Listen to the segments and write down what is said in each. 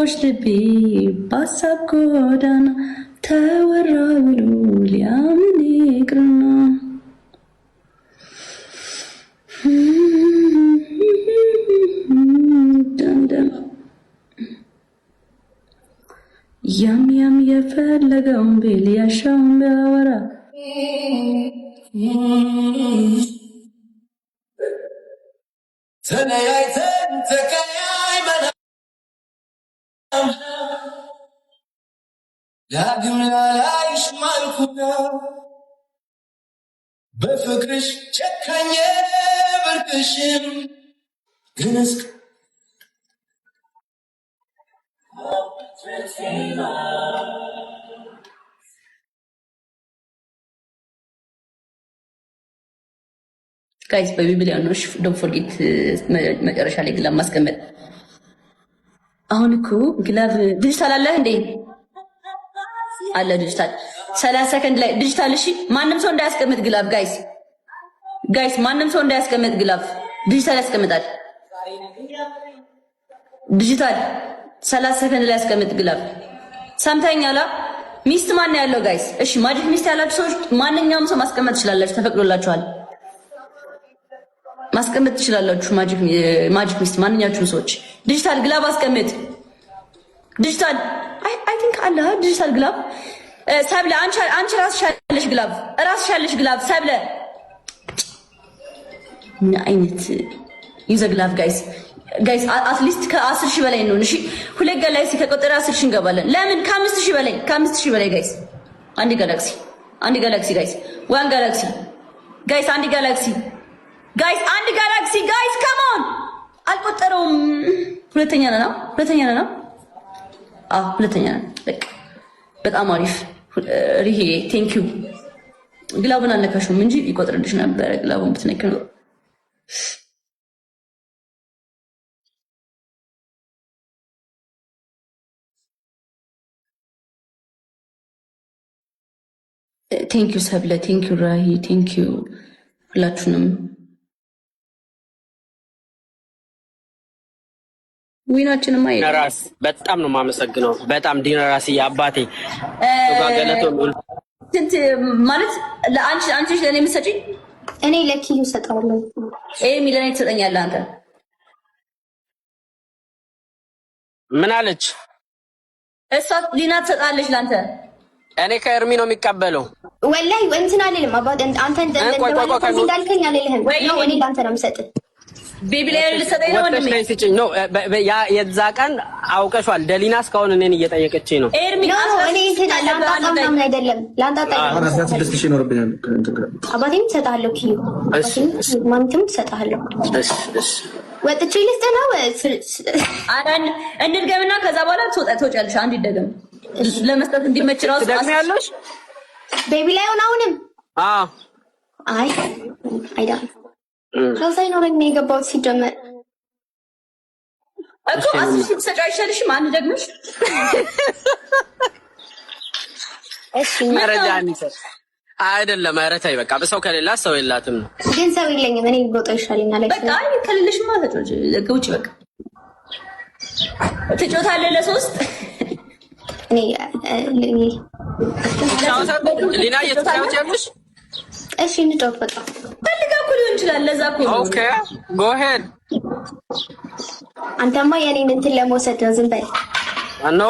ቢሮሽ ልቤ ባሳብ ጎዳና ተወራ ብሎ ሊያምን ይቅርና ያም ያም የፈለገውን ቢል ያሻውን ቢያወራ ተለያይተን ተቀያይመን ዳግም ላላይሽ ማልኩና በፍቅርሽ ጨካኜ ብርቅሽም ግን እስከ ጋይስ በቢብሊያ ነው። ዶንት ፎርጌት መጨረሻ ላይ ግላብ ማስቀመጥ። አሁን እኮ ግላብ ዲጂታል አለ እንዴ? አለ ዲጂታል 30 ሰከንድ ላይ ዲጂታል። እሺ ማንም ሰው እንዳያስቀምጥ ግላብ ጋይስ ማንም ሰው እንዳያስቀምጥ ግላብ ዲጂታል ያስቀምጣል። ዲጂታል 30 ሰከንድ ላይ ያስቀምጥ ግላብ። ሰምተኛላ? ሚስት ማን ያለው ጋይስ? እሺ ማጂክ ሚስት ያላችሁ ሰዎች ማንኛውም ሰው ማስቀመጥ ትችላላችሁ፣ ተፈቅዶላችኋል። ማስቀመጥ ትችላላችሁ። ማጂክ ሚስት ማንኛችሁም ሰዎች ዲጂታል ግላብ አስቀምጥ። ዲጂታል አይ ቲንክ አለ ዲጂታል ግላብ። ሰብለ አንቺ ራስሽ ያለሽ ግላብ ሰብለ ምን አይነት ዩዘ ግላብ ጋይስ አትሊስት ከ10 ሺህ በላይ ነው። እሺ ሁለት ጋላክሲ ከቆጠረ 10 ሺህ እንገባለን። ለምን ከ5 ሺህ በላይ ጋይስ አንድ ጋላክሲ ጋይስ ዋን ጋላክሲ ጋይስ አንድ ጋላክሲ ጋይስ ካም ኦን አልቆጠረውም። ሁለተኛ ነን። ሁለተኛ ነን። በጣም አሪፍ ሪሄ ቴንክ ዩ። ግላቡን አልነካሽውም እንጂ ይቆጥርልሽ ነበር። ግላቡን ብትነኪ ነው። ቴንክ ዩ ሰብለ፣ ቴንክ ዩ ራሂ፣ ቴንክ ዩ ሁላችሁንም። ዊናችንም ዲነራስ በጣም ነው የማመሰግነው። በጣም ዲነራስ አባቴ ስንት ማለት አንቺ ለኔ የምትሰጪኝ? እኔ ለኪዩ ሰጣለሁ። ለኔ ትሰጠኛለህ አንተ? ምን አለች እሷ? ሊና ትሰጣለች ለአንተ። እኔ ከእርሚ ነው የሚቀበለው። ወላሂ እንትን አልልም። አባት አንተ እንዳልከኝ አልልህም። እኔ ለአንተ ነው የምሰጥህ። ቤቢ ላይ ልሰጠኝ ነው ወንድሜ? ኖ ያ የዛ ቀን አውቀሻል። ደሊና እስካሁን እኔን እየጠየቀችኝ ነው። ኤርሚ እኔ እንትን ላንጣጣም አይደለም ላንጣጣ አባቴም ትሰጣለሁ። ኪዩ ማንተም ትሰጣለሁ። ወጥቼ ልስጥህ ነው እንድገምና ከዛ በኋላ ትወጫለሽ። አንድ ይደገም ለመስጠት እንዲመች ራሱ ትደግሚያለሽ። ቤቢ ላይ አሁንም አይ አይዳ ሰው ሳይኖረኝ ነው የገባሁት። ሲጀመር እኮ 10 ሺህ ትሰጪው አይሻልሽም? አንድ ደግመሽ እሺ መረጃ አንይሰጥ አይደለም። ኧረ ተይ በቃ በሰው ከሌላ ሰው የላትም ነው። ግን ሰው የለኝም። እኔ ቦታው ይሻለኛል። በቃ ከሌለሽማ ተጮች ለውጭ በቃ ትጮታለህ ለሶስት እኔ ሊና እየተጫወች ያለሽ እሺ እንጫወት በቃ ፈልጋ እኮ ሊሆን ይችላል። ለዛ እኮ ኦኬ ጎ ሄድ። አንተማ የኔን እንትን ለመውሰድ ነው። ዝም በል። ኖ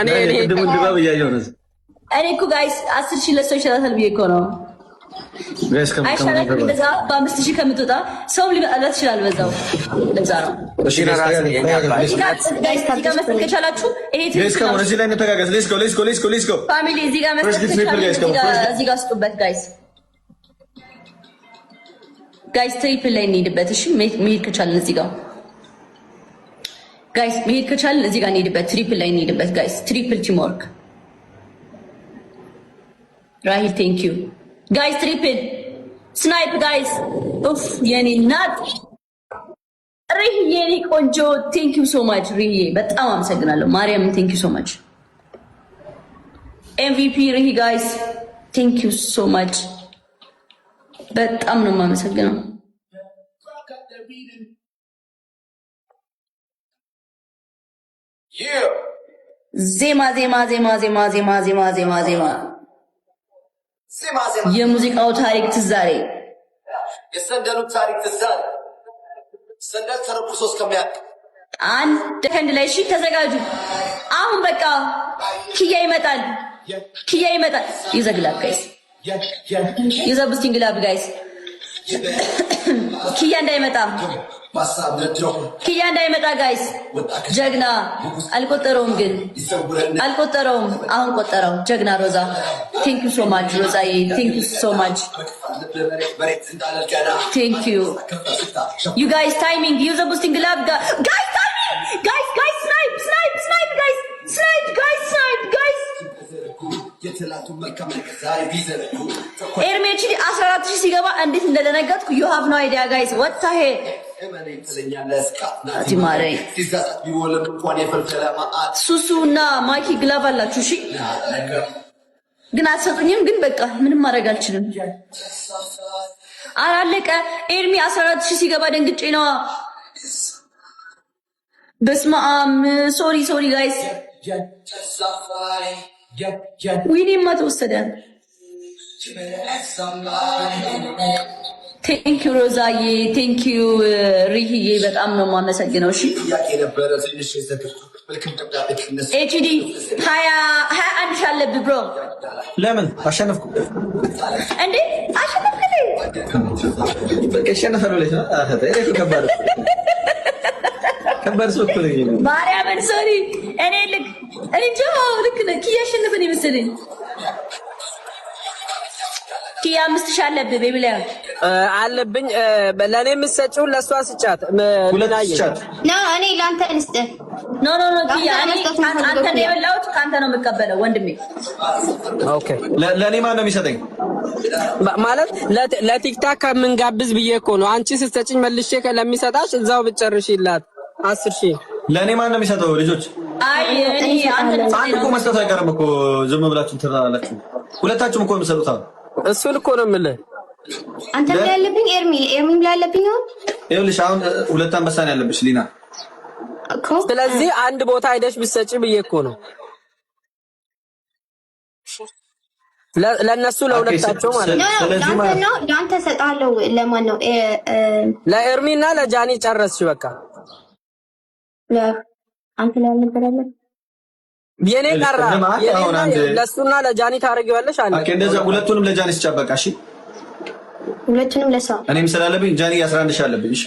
እኔ ድባብ እያየሁ ነው። እኔ እኮ ጋይስ 10 ሺህ ለሰው ይችላል ብዬ እኮ ነው። አይሻላትም? እንደዛ በ5,000 ከምትወጣ ሰው ሊመጣላት ይችላል በዛው። ለዛ ነው እሺ ራስ ጋይስ ጋር መስጠት ከቻላችሁ ይሄ ፋሚሊ እዚህ ጋር መስጠት ከቻላችሁ እዚህ ጋር ስጡበት ጋይስ ትሪፕል ላይ እንሄድበት። እሺ መሄድ ከቻልን እዚህ ጋር ጋይስ መሄድ ከቻልን እዚህ ጋር እንሄድበት። ትሪፕል ላይ እንሄድበት ጋይስ። ትሪፕል ቲም ወርክ ራሂል ቴንክ ዩ ጋይስ። ትሪፕል ስናይፕ ጋይስ። ኡፍ የኔ ናት ሪህ የኔ ቆንጆ ቴንክ ዩ ሶ ማች ሪህ በጣም አመሰግናለሁ። ማርያም ቴንክ ዩ ሶ ማች። ኤምቪፒ ሪህ ጋይስ ቴንክ ዩ ሶ ማች በጣም ነው የማመሰግነው። ዜማ ዜማ ዜማ ዜማ ዜማ ዜማ ዜማ ዜማ የሙዚቃው ታሪክ ትዛሬ የሰንደሉ ታሪክ ትዛሬ ሰንደል ተረኩሶ እስከሚያልቅ አንድ ከንድ ላይ እሺ ተዘጋጁ። አሁን በቃ ኪያ ይመጣል። ይዘግላብ ጋይስ ይዘብስቲንግ ግላብ ጋይስ ኪያ እንዳይመጣ ጋይስ ጀግና አልቆጠረውም ግን አሁን ቆጠረው ጀግና ሮዛ ቴንክ ዩ ሶ ማች ሮዛዬ ቴንክ ዩ ሶ ማች ቴንክ ዩ ዩ ጋይስ ታይሚንግ ዩዝ ዘ ቡስቲንግ ግላብ ጋይስ ታይሚንግ ጋይስ ስናይፕ ጋይስ ኤርሜች 14000 ሲገባ እንዴት እንደደነገጥኩ you have no idea guys what the hell ቲማረይ ሱሱና ማይኪ ግላቭ አላችሁ እሺ ግን አትሰጡኝም ግን በቃ ምንም ማድረግ አልችልም አላለቀ ኤርሚ 14000 ሲገባ ደንግጬ ነው በስመ አብ ሶሪ ጋይስ ዊኒማ ተወሰደ ቴንክ ዩ ሮዛዬ ቴንክ ዩ ሪሂዬ በጣም ነው የማመሰግነው እሺ ኤችዲ 21 ሻለብ ብሮ ለምን አሸነፍኩ እንዴ አሸነፍኩ በቃ አሸነፈው ለሽ ከባድ ሰው እኮ ነው ማርያምን ሶሪ እኔ ልክ ነህ ኪያ አሸነፈን ይመስለኝ ኪያ 5000 አለብህ ቤቢ ላይ አለብኝ ለኔ የምትሰጪው ለሷ ስጫት ሁለት ስጫት ኖ እኔ ላንተ እንስጥ ኖ ኪያ አንተ ነው የበላሁት ካንተ ነው የምቀበለው ወንድሜ ኦኬ ለኔ ማን ነው የሚሰጠኝ ማለት ለቲክታክ ከምንጋብዝ ብዬ እኮ ነው አንቺ ስትሰጪኝ መልሼ ለሚሰጣሽ እዛው ብጨርሽላት 10000 ለኔ ማን ነው የሚሰጠው ልጆች አይ እኔ አንተ እኮ መስጠት አይቀርም እኮ ዝም ብላችሁ ትራላችሁ ሁለታችሁም እኮ የምትሰጡት እሱን እኮ ነው የምልህ አንተ ላይ ያለብኝ ኤርሚ ላይ ያለብኝ ነው ይኸውልሽ አሁን ሁለት አንበሳ ነው ያለብሽ ሊና እኮ ስለዚህ አንድ ቦታ ሄደሽ ብትሰጪ ብዬ እኮ ነው ለነሱ ለሁለታቸው ማለት ነው ስለዚህ ላንተ ሰጣለው ለማን ነው ለኤርሚና ለጃኒ ጨረስሽ በቃ አንተ ላይ ያልነበረለ የኔ ቀራ ለሱና ለጃኒ ታረጊዋለሽ አለ ኦኬ እንደዛ ሁለቱንም ለጃኒ ስጫበቃ እሺ ሁለቱንም ለሰው እኔም ስላለብኝ ጃኒ 11 ሺህ አለብኝ እሺ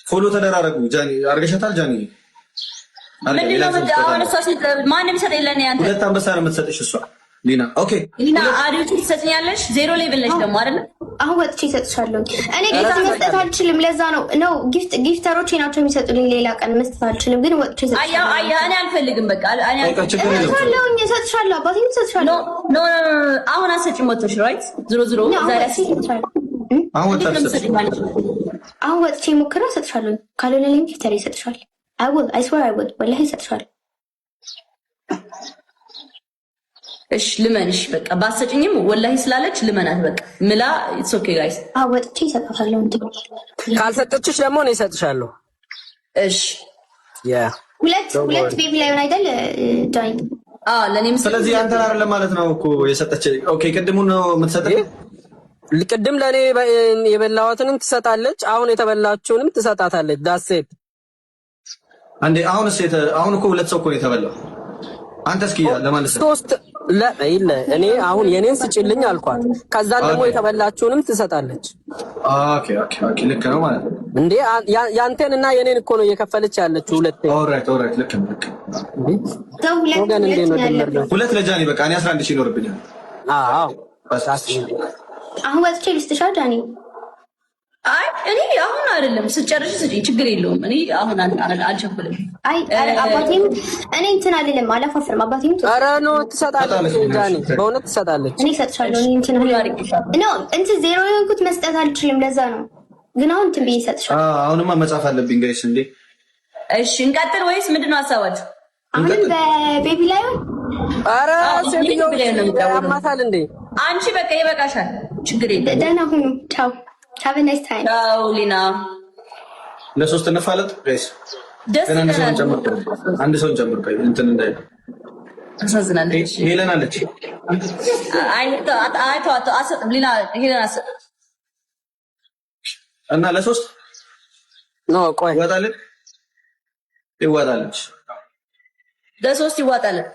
ፎሎ ተደራረጉ ጃኒ አርገሻታል ጃኒ ምንድነው አሁን እሷ ማንም ሰጠኝ ለኔ አንተ ሁለት አንበሳ ነው የምትሰጥሽ እሷ ሊና ኦኬ ሊና አሪቱ ትሰጥኛለሽ ዜሮ ሌቭል ነሽ ደግሞ አይደል አሁን ወጥቼ እሰጥሻለሁ እኔ ጌታ መስጠት አልችልም ለዛ ነው ጊፍተሮቼ ናቸው የሚሰጡልኝ ሌላ ቀን መስጠት አልችልም ግን ወጥቼ እሰጥሻለሁ አያ እኔ አልፈልግም በቃ እኔ እሰጥሻለሁ አባቴ እሰጥሻለሁ ኖ አሁን አሰጭም ወጥሽ ራይት ዝሮ ዛሬ አሰጭሻለሁ አሁን ወጥቼ ሞክራ እሰጥሻለሁ ካልሆነ ለኔ ጊፍተር ይሰጥሻል I swear I would ወላሂ እሰጥሻለሁ እሺ ልመንሽ በቃ ባሰጭኝም ወላሂ ስላለች ልመናት በቃ ምላ ኢትስ ኦኬ ጋይስ ወጥቼ እሰጥሻለሁ ካልሰጠችሽ ደግሞ እኔ እሰጥሻለሁ እሺ ያ ሁለት ቤቢ ላይ አይደል ዳይ ለኔም ስለዚህ አንተ አይደለም ማለት ነው እኮ የሰጠች ኦኬ ቅድሙን ነው የምትሰጠኝ ቅድም ለኔ የበላዋትንም ትሰጣለች አሁን የተበላችውንም ትሰጣታለች ዳሴት አንዴ አሁን እኮ ሁለት ሰው እኮ ነው የተበላው አንተ እስኪ ለማለት ሶስት ለይለ እኔ አሁን የኔን ስጭልኝ አልኳት ከዛን ደግሞ የተበላችውንም ትሰጣለች ኦኬ ልክ ነው ማለት ነው እንዴ ያንተንና የኔን እኮ ነው እየከፈለች ያለችው ሁለት ኦልራይት ልክ ነው ሁለት ለጃኒ በቃ እኔ 11 ሺህ ይኖርብኛል አዎ አሁን ወጥቼ ልስጥሻ ጃኒ አይ እኔ አሁን አይደለም ስጨርሽ ስጪ ችግር የለውም እኔ አሁን አልቸኩልም አይ አባቴም እኔ እንትን አይደለም አላፋፍርም አባቴም ኧረ ነው ትሰጣለች ጃኒ በእውነት ትሰጣለች እኔ እሰጥሻለሁ እኔ እንትን እንትን ዜሮ የሆንኩት መስጠት አልችልም ለዛ ነው ግን አሁን እንትን ብዬ እሰጥሻለሁ አሁንማ መጻፍ አለብኝ ጋይስ እንዴ እሺ እንቀጥል ወይስ ምንድነው ሀሳባችሁ አሁን በቤቢ ላይ ኧረ ሴትዮ አማታል እንዴ አንቺ በቃ ይበቃሻል ችግር የለም ደህና ሁኑ ቻው Have a nice time. Ciao, Lina. ለሶስት እንፋለጥ ጋይስ። ደስ ይላል። አንድ ሰውን ጨምር ቆይ እንትን እንዳይ አሳዝናለች። ሄለን አለች። ሌላ ሄለን አሰጥ እና ለሶስት ነው ቆይ ይዋጣለች። ለሶስት ይዋጣለን።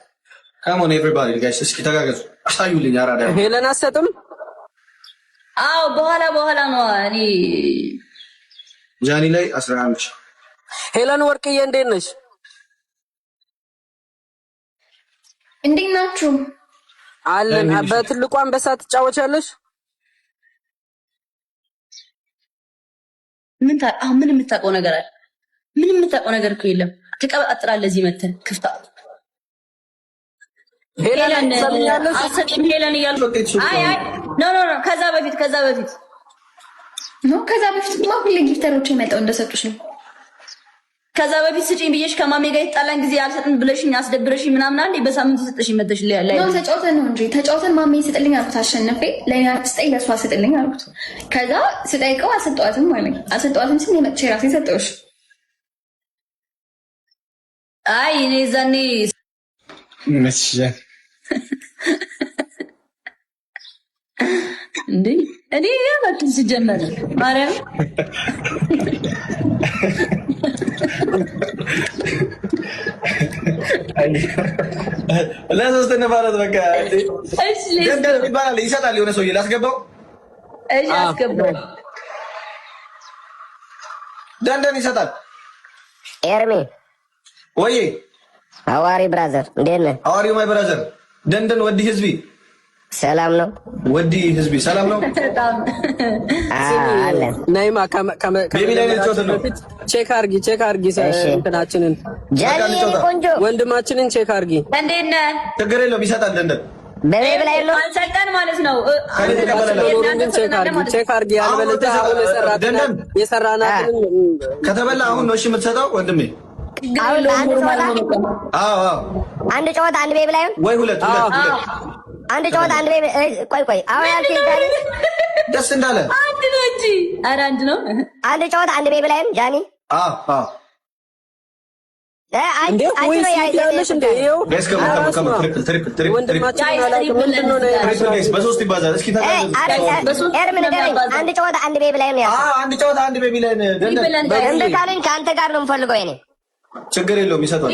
ካም ኦን ኤቨሪባዲ ጋይስ እስኪ ተጋገዙ። አሳዩልኝ። አራዳ ሄለን አሰጥም። አዎ በኋላ ነው። እኔ ጃኒ ላይ 11 ሄለን ወርቅዬ እንዴት ነሽ? እንዴት ናችሁ? አለን። በትልቁ አንበሳ ትጫወቻለሽ? ምን የምታውቀው ነገር አለ? ምን የምታውቀው ነገር እኮ የለም። ትቀበጣጥራለህ እዚህ መተን ክፍታ ሄለን አሰጥም ሄለን እያልኩ አይ ኖ ከዛ በፊት ሁሌ ጊፍተሮች የመጣው እንደሰጡሽ ነው። ከዛ በፊት ስጪኝ ብዬሽ ከማሜ ጋር የተጣላን ጊዜ አልሰጥም ብለሽኝ አስደብረሽኝ ምናምን አንዴ በሳምንት ሰጥሽኝ መተሽ ላይ ነው። ተጫውተን ነው እንጂ ተጫውተን ማሜ ስጥልኝ አልኩት። አሸነፈ ለኛ ስጠኝ ለሷ ስጥልኝ አልኩት። ከዛ ስጠይቀው አልሰጠዋትም ማለት አልሰጠዋትም ሲል የመጥቼ ራሴ ሰጠውሽ። አይ እኔ ዛኔ እንዴ እኔ ያባክን ሲጀመር ማርያም ለሶስት እንባላት በቃ እሺ ይባላል። ይሰጣል የሆነ ሰውዬ ላስገባው። እሺ አስገባው። ደንደን ይሰጣል። ኤርሚ ወይ አዋሪ ብራዘር እንዴት ነህ? አዋሪ ማይ ብራዘር ደንደን ወዲ ህዝቢ ሰላም ነው? ወዲ ህዝቢ ሰላም ነው? አለ ናይማ ቤቢ ላይ ነው። ቼክ አርጊ እንትናችንን ጃኒ ቆንጆ ወንድማችንን ቼክ አርጊ። እንዴት ነህ? ችግር የለውም ይሰጣል። ደንደን በቤቢ ላይ ነው አልሰጠን ማለት ነው። ቼክ አርጊ ያልበለዚያ አሁን የሰራናትን ከተበላ አሁን ነው እሺ የምትሰጠው ወንድሜ። አሁን አንድ ጨዋታ አንድ ቤቢ ላይ ወይ ሁለት አንድ ጨዋታ አንድ ቤቢ ቆይ አሁን ያልከኝ ደስ እንዳለ አንድ ነው እንጂ ኧረ አንድ ነው። አንድ ጨዋታ አንድ ቤቢ ላይ ጃኒ በሶስት ይባዛል። እስኪ አንድ ጨዋታ አንድ ቤቢ ላይ ነው። አንድ ጨዋታ አንድ ቤቢ ላይ ነው። እንደካለኝ ከአንተ ጋር ነው የምፈልገው እኔ። ችግር የለውም ይሰጣል።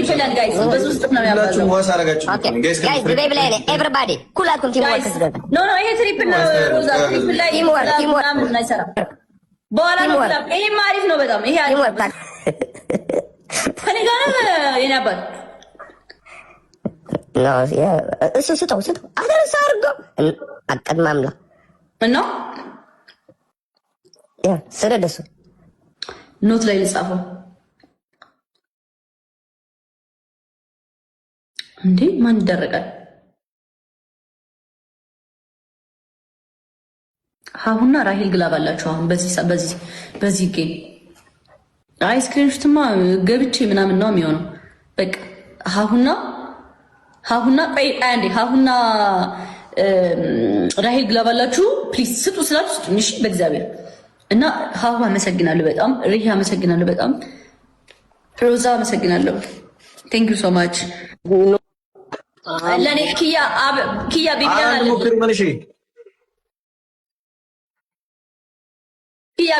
ሁላችሁም ዋስ አደረጋችሁ። ጋይስ ቤቢ ላይ ነው። ኤቭሪባዲ ኩላችሁም ቲም ወርክ ስገባ ኖ ይሄ ትሪፕል ነው። ሮዛ ትሪፕል ላይ ቲም ወርክ ምናምን አይሰራም። በኋላ ነው ይሄም አሪፍ ነው በጣም ይሄ አሪፍ ነው። ከኔ ጋር የኔ አባት ነው እሱ ስጠው አደረሰ አድርጎ አቀድማምላ እና ስለደሱ ኖት ላይ ልጻፈው እንዴ ማን ይደረጋል? ሀሁና ራሄል ግላብ አላችሁ አሁን በዚህ ጌም አይስክሪንሽትማ ገብቼ ምናምን ነው የሚሆነው። በቃ ሀሁና ቆይ አንዴ ሀሁና ራሄል ግላብ አላችሁ ፕሊዝ ስጡ ስላችሁ ስጡኝ እሺ በእግዚአብሔር። እና ሀሁ አመሰግናለሁ በጣም ሪህ አመሰግናለሁ በጣም ሮዛ አመሰግናለሁ። ቴንክ ዩ ሶ ማች። ለኔ ኪያ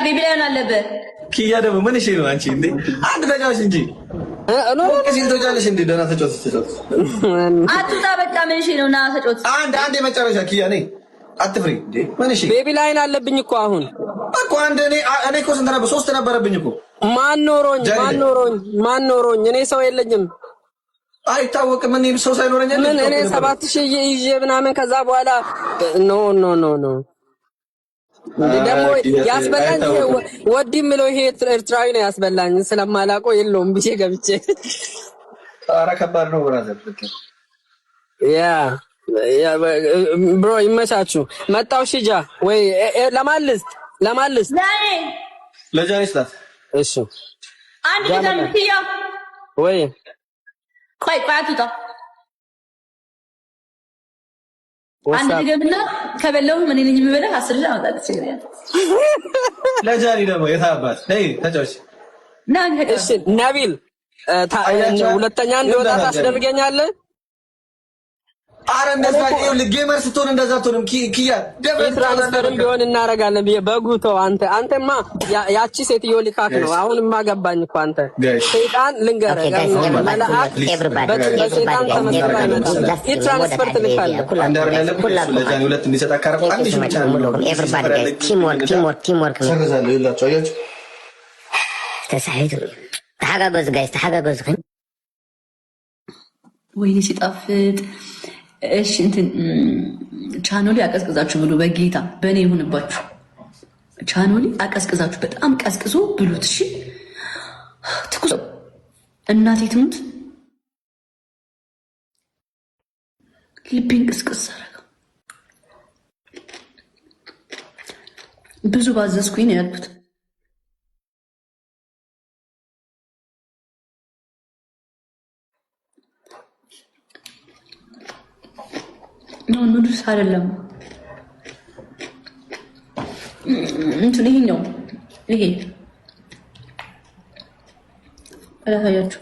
ቤቢላን አለበት። ኪያ ደግሞ ምን እሺ ነው አንቺ እንዴ? አንድ ተጫዋች እንጂ እዚህ ተጫዋች እንዴ? ደህና ተጫዋች አትውጣ በቃ ምን እሺ ነው? ና ተጫዋች አንድ የመጨረሻ ኪያ ነኝ። አትፍሪ እንዴ? ምን እሺ ቤቢ ላይን አለብኝ እኮ አሁን እኮ አንድ እኔ እኮ ስንት ነበር? 3 ነበረብኝ እኮ። ማን ኖሮኝ? እኔ ሰው የለኝም። አይታወቅም። እኔ ሰው ሳይኖረኝ ምን እኔ 7000 ይዤ ምናምን ከዛ በኋላ ኖ ደግሞ ያስበላኝ ወዲ ምለው ይሄ ኤርትራዊ ነው ያስበላኝ። ስለማላውቀው የለውም ብዬ ገብቼ ኧረ ከባድ ነው ብራዘር። ያ ብሮ ይመቻችሁ። መጣው ሽጃ ወይ ለማልስት ለጃኒ ስላት እሺ አንድ ገና ኪያ ወይ ቆይ አትውጣ አንድ ገምና ከበለው ምን ነኝ የሚበላህ 10 ሺህ አመጣለች። ለጃኒ ደግሞ የታባት ነይ ተጫውች እሺ ነቢል ሁለተኛ እንደወጣ ታስደርገኛለህ? አረ እንደዛ ይኸውልህ፣ ጌመር ስትሆን እንደዛ አትሆንም። ኪያ ትራንስፈርም ቢሆን እናደርጋለን ብዬ በጉቶ አንተማ ያቺ ሴትዮ ልካክ ነው። አሁንማ ገባኝ እኮ አንተ ሰይጣን ልንገርህ በሰይጣን ተመስራ ይመጣል። ትራንስፈር ትልካለህ ሁለት እንዲሰጥ አካረፍ አንድ ሺህ ብቻ ነው። ቲምወርክ ሰርዛለሁ ይላችሁ አያችሁ። ተሐጋገዙ ጋይስ ተሐጋገዙ። ወይኔ ሲጣፍጥ። እሺ እንትን ቻናሉ አቀዝቅዛችሁ ብሉ። በጌታ በእኔ ይሁንባችሁ። ቻናሉ አቀዝቅዛችሁ በጣም ቀዝቅዞ ብሉት። እሺ ትኩስ እናቴ ትሙት ልቤን ቅስቅስ አደረገው። ብዙ ባዘዝኩኝ ነው ያልኩት። ኑዱልስ አይደለም እንትን ይሄኛው ይሄ አላሳያችሁ